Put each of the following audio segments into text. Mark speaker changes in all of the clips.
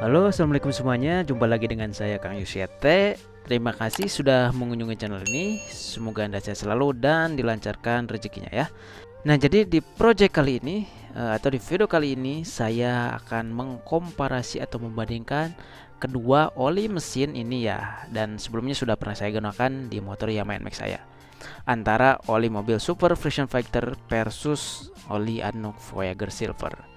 Speaker 1: Halo, assalamualaikum semuanya. Jumpa lagi dengan saya Kang Yusiate. Terima kasih sudah mengunjungi channel ini. Semoga Anda sehat selalu dan dilancarkan rezekinya ya. Nah, jadi di project kali ini atau di video kali ini saya akan mengkomparasi atau membandingkan kedua oli mesin ini ya. Dan sebelumnya sudah pernah saya gunakan di motor Yamaha NMAX saya. Antara oli mobil Super Friction Fighter versus oli Anok Voyager Silver.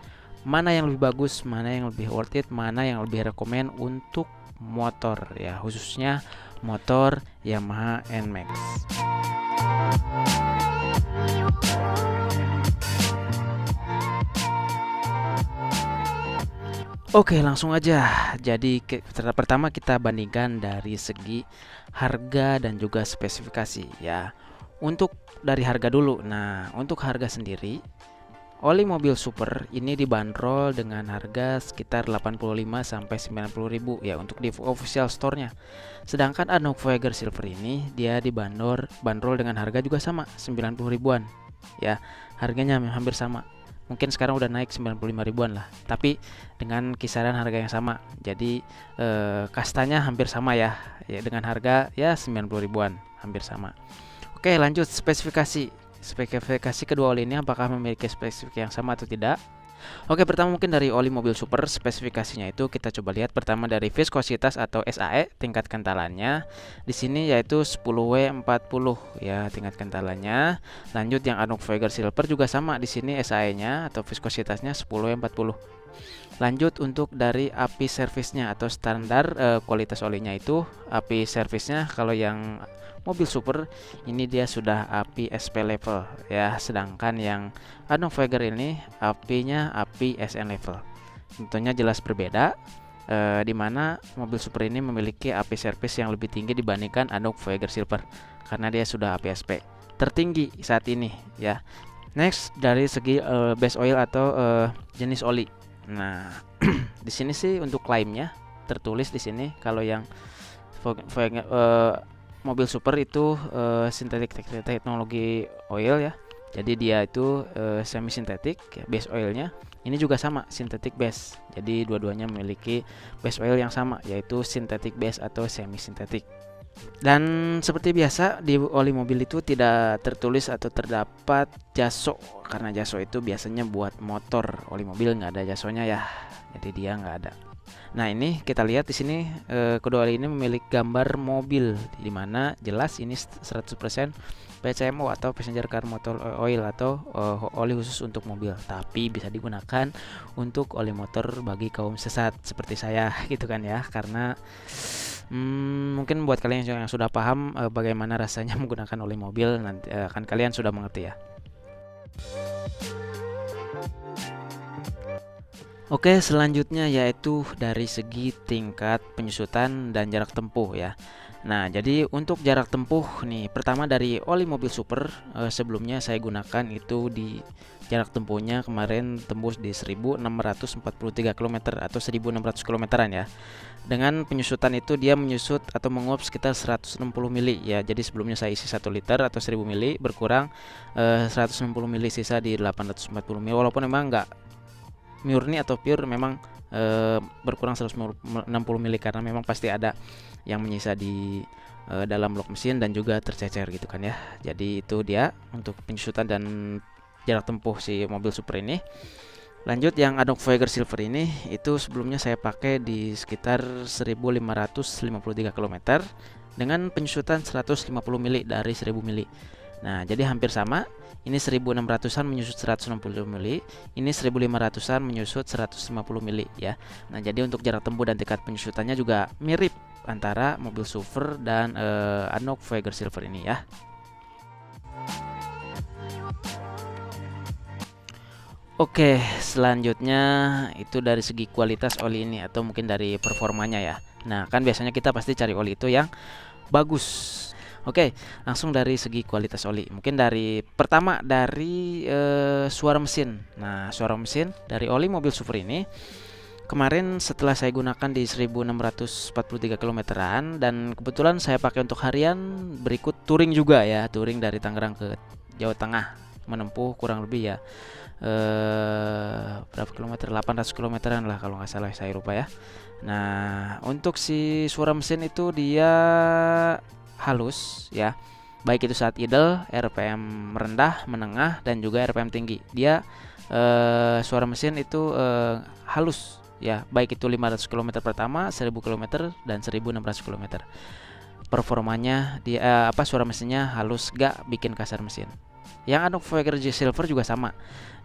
Speaker 1: Mana yang lebih bagus, mana yang lebih worth it, mana yang lebih rekomend untuk motor ya, khususnya motor Yamaha NMAX. Oke, langsung aja. Jadi pertama kita bandingkan dari segi harga dan juga spesifikasi ya. Untuk dari harga dulu. Nah, untuk harga sendiri oli mobil super ini dibanderol dengan harga sekitar 85 sampai 90 ribu ya untuk di official store-nya. Sedangkan Anok Voyager Silver ini dia dibanderol dengan harga juga sama 90 ribuan. Ya, harganya hampir sama. Mungkin sekarang udah naik 95 ribuan lah, tapi dengan kisaran harga yang sama. Jadi kastanya hampir sama ya, dengan harga ya 90 ribuan, hampir sama. Oke, lanjut spesifikasi. Spesifikasi kedua oli ini apakah memiliki spesifikasi yang sama atau tidak? Oke, pertama mungkin dari oli mobil super, spesifikasinya itu kita coba lihat pertama dari viskositas atau SAE, tingkat kentalannya. Di sini yaitu 10W40 ya tingkat kentalannya. Lanjut yang Anok Voyager Silver juga sama, di sini SAE-nya atau viskositasnya 10W40. Lanjut untuk dari API servisnya atau standar kualitas olinya itu API servisnya kalau yang mobil super ini dia sudah API SP level ya, sedangkan yang Anok Voyager ini API-nya API SN level. Tentunya jelas berbeda, di mana mobil super ini memiliki API service yang lebih tinggi dibandingkan Anok Voyager Silver karena dia sudah API SP tertinggi saat ini ya. Next dari segi base oil atau jenis oli. Nah, di sini sih untuk klaimnya tertulis di sini kalau yang mobil super itu sintetik teknologi oil ya. Jadi dia itu semi sintetik ya, base oilnya. Ini juga sama sintetik base. Jadi dua-duanya memiliki base oil yang sama yaitu sintetik base atau semi sintetik. Dan seperti biasa di oli mobil itu tidak tertulis atau terdapat jaso karena jaso itu biasanya buat motor, oli mobil nggak ada jasonya ya, jadi dia nggak ada. Nah ini kita lihat di sini kedua oli ini memiliki gambar mobil di mana jelas ini 100% PCMO atau passenger car motor oil atau oli khusus untuk mobil, tapi bisa digunakan untuk oli motor bagi kaum sesat seperti saya gitu kan ya, karena mungkin buat kalian yang sudah paham bagaimana rasanya menggunakan oli mobil, nanti kan kalian sudah mengerti ya. Oke, selanjutnya yaitu dari segi tingkat penyusutan dan jarak tempuh ya. Nah, jadi untuk jarak tempuh nih, pertama dari oli mobil super sebelumnya saya gunakan itu di jarak tempuhnya kemarin tembus di 1643 km atau 1600 kilometeran ya. Dengan penyusutan itu dia menyusut atau menguap sekitar 160 mili ya. Jadi sebelumnya saya isi 1 liter atau 1000 mili berkurang 160 mili sisa di 840 mili, walaupun memang enggak murni atau pure, memang berkurang 160 mili karena memang pasti ada yang menyisa di dalam blok mesin dan juga tercecer gitu kan ya. Jadi itu dia untuk penyusutan dan jarak tempuh si mobil super ini. Lanjut yang Anok Voyager Silver ini itu sebelumnya saya pakai di sekitar 1553 km dengan penyusutan 150 mili dari 1000 mili. Nah, jadi hampir sama. Ini 1600-an menyusut 160 mili, ini 1500-an menyusut 150 mili ya. Nah, jadi untuk jarak tempuh dan tingkat penyusutannya juga mirip antara mobil super dan Anok Voyager Silver ini ya. Oke, selanjutnya itu dari segi kualitas oli ini atau mungkin dari performanya ya. Nah, kan biasanya kita pasti cari oli itu yang bagus. Oke, langsung dari segi kualitas oli. Mungkin dari pertama dari suara mesin. Nah, suara mesin dari oli mobil super ini kemarin setelah saya gunakan di 1643 kilometeran dan kebetulan saya pakai untuk harian berikut touring juga ya, touring dari Tangerang ke Jawa Tengah menempuh kurang lebih ya berapa kilometer, 800 kilometeran lah kalau nggak salah, saya lupa ya. Nah, untuk si suara mesin itu dia halus ya, baik itu saat idle, RPM rendah, menengah, dan juga RPM tinggi. Dia suara mesin itu halus ya, baik itu 500 km pertama, 1000 km, dan 1600 km. Performanya dia suara mesinnya halus, gak bikin kasar mesin. Yang Anok Voyager G Silver juga sama.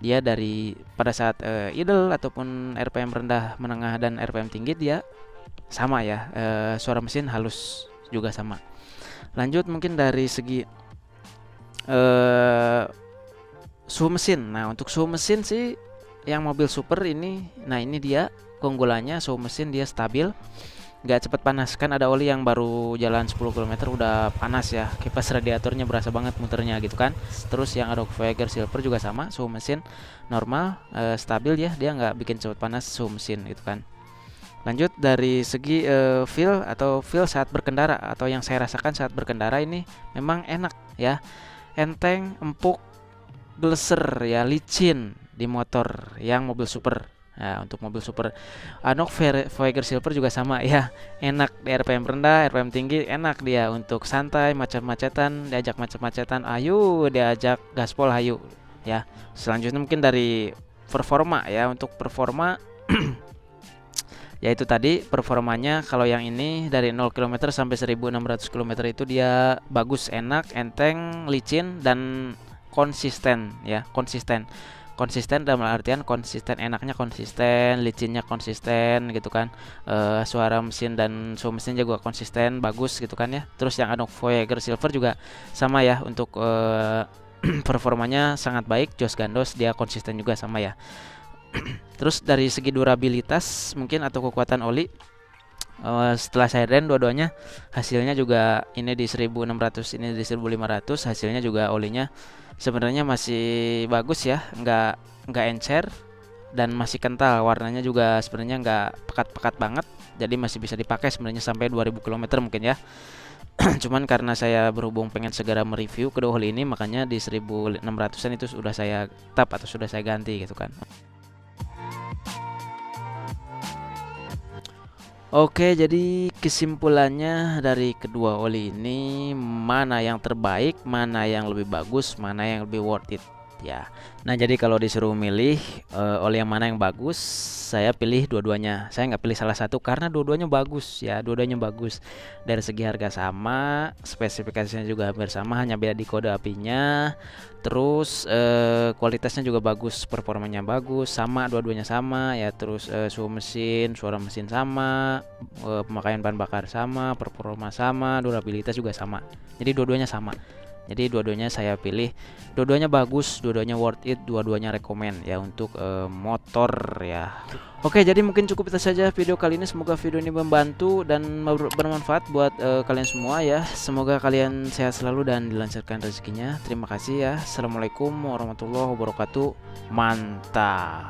Speaker 1: Dia dari pada saat idle ataupun RPM rendah, menengah, dan RPM tinggi dia sama ya. Suara mesin halus juga sama. Lanjut mungkin dari segi suhu mesin. Nah, untuk suhu mesin sih yang mobil super ini, nah ini dia keunggulannya, suhu mesin dia stabil, nggak cepet panas. Kan ada oli yang baru jalan 10 km udah panas ya, kipas radiatornya berasa banget muternya gitu kan. Terus yang Adobe Voyager Silver juga sama, suhu mesin normal, stabil ya, dia nggak bikin cepet panas suhu mesin gitu kan. Lanjut dari segi feel saat berkendara, atau yang saya rasakan saat berkendara ini memang enak ya, enteng, empuk, gleser ya, licin di motor yang mobil super. Nah, untuk mobil super Anok Voyager Silver juga sama ya, enak di RPM rendah, RPM tinggi, enak dia untuk santai, macet-macetan, diajak macet-macetan, ayo diajak gaspol, ayo ya. Selanjutnya mungkin dari performa ya, untuk performa yaitu tadi performanya, kalau yang ini dari 0 km sampai 1600 km itu dia bagus, enak, enteng, licin, dan konsisten ya, konsisten dalam artian konsisten, enaknya konsisten, licinnya konsisten gitu kan. Suara mesin dan suhu mesin juga konsisten, bagus gitu kan ya. Terus yang Anok Voyager Silver juga sama ya, untuk performanya sangat baik, jos gandos, dia konsisten juga sama ya. Terus dari segi durabilitas mungkin atau kekuatan oli, setelah saya rent dua-duanya, hasilnya juga ini di 1600, ini di 1500, hasilnya juga olinya sebenarnya masih bagus ya, nggak encer, dan masih kental. Warnanya juga sebenarnya nggak pekat-pekat banget, jadi masih bisa dipakai sebenarnya sampai 2000 km mungkin ya. Cuman karena saya berhubung pengen segera mereview kedua oli ini, makanya di 1600an itu sudah saya tap atau sudah saya ganti gitu kan. Oke, jadi kesimpulannya dari kedua oli ini, mana yang terbaik, mana yang lebih bagus, mana yang lebih worth it ya. Nah, jadi kalau disuruh milih oli yang mana yang bagus, saya pilih dua-duanya. Saya nggak pilih salah satu karena dua-duanya bagus ya, dua-duanya bagus. Dari segi harga sama, spesifikasinya juga hampir sama, hanya beda di kode apinya. Terus kualitasnya juga bagus, performanya bagus, sama, dua-duanya sama ya. Terus suhu mesin, suara mesin sama, pemakaian bahan bakar sama, performa sama, durabilitas juga sama. Jadi dua-duanya sama. Jadi dua-duanya saya pilih, dua-duanya bagus, dua-duanya worth it, dua-duanya rekomend ya untuk motor ya. Oke, jadi mungkin cukup itu saja video kali ini. Semoga video ini membantu dan bermanfaat buat kalian semua ya. Semoga kalian sehat selalu dan dilancarkan rezekinya. Terima kasih ya. Assalamualaikum warahmatullahi wabarakatuh. Mantap.